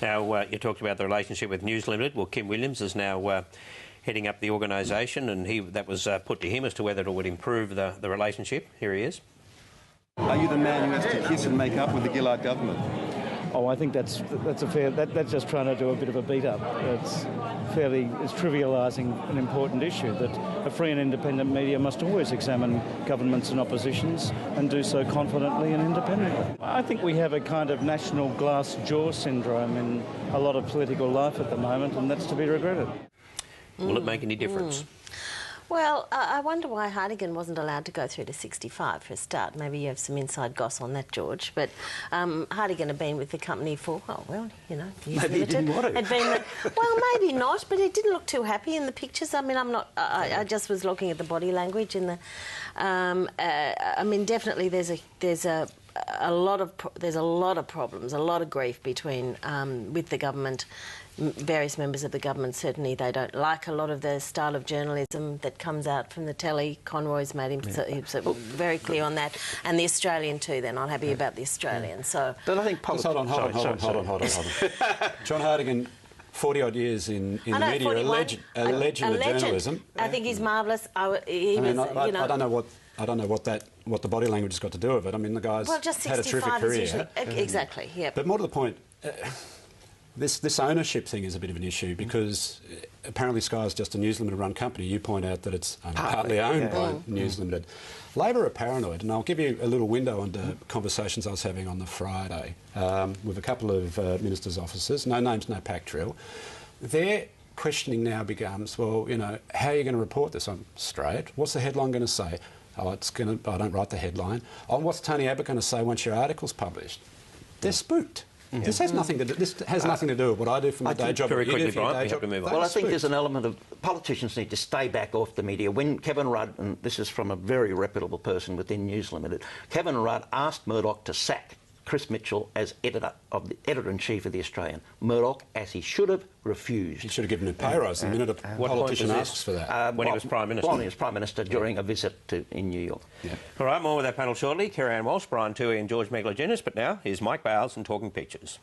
Now, you talked about the relationship with News Limited. Well, Kim Williams is now heading up the organisation, and that was put to him as to whether it would improve the relationship. Here he is. Are you the man who has to kiss and make up with the Gillard government? Oh, I think that's a fair. That's just trying to do a bit of a beat up. It's trivialising an important issue that a free and independent media must always examine governments and oppositions and do so confidently and independently. I think we have a kind of national glass jaw syndrome in a lot of political life at the moment, and that's to be regretted. Will it make any difference? Well, I wonder why Hartigan wasn't allowed to go through to 65 for a start. Maybe you have some inside goss on that, George. But Hartigan had been with the company for, oh, well, you know, maybe he didn't want to. Well, maybe not, but he didn't look too happy in the pictures. I mean, I just was looking at the body language in the. I mean, definitely there's a lot of problems, a lot of grief between with the government. Various members of the government, certainly they don't like a lot of the style of journalism that comes out from the telly. Conroy's made him very clear on that, and the Australian too. They're not happy about the Australian. So, but I think hold on. John Hartigan, 40-odd years in the media, a legend of journalism. I think he's marvellous. I don't know what the body language has got to do with it. I mean, the guy's had a terrific career. Exactly. Yeah. But more to the point. This ownership thing is a bit of an issue because apparently Sky is just a News Limited run company. You point out that it's partly owned by News Limited. Labor are paranoid, and I'll give you a little window into conversations I was having on the Friday with a couple of ministers' officers. No names, no pack drill. Their questioning now becomes, well, you know, how are you going to report this? I'm straight. What's the headline going to say? Oh, I don't write the headline. Oh, what's Tony Abbott going to say once your article's published? They're spooked. This has nothing to do. This has nothing to do with what I do for my day job. Very quickly, Brian, we have to move on. Well, I think there's an element of politicians need to stay back off the media. When Kevin Rudd, and this is from a very reputable person within News Limited, Kevin Rudd asked Murdoch to sack Chris Mitchell as editor-in-chief of the Australian. Murdoch, as he should have, refused. He should have given him a pay rise the minute a politician asks for that. When he was Prime Minister? When he was Prime Minister during a visit in New York. Yeah. All right, more with our panel shortly. Kerry-Anne Walsh, Brian Toohey and George Megalogenis. But now, here's Mike Bales and Talking Pictures.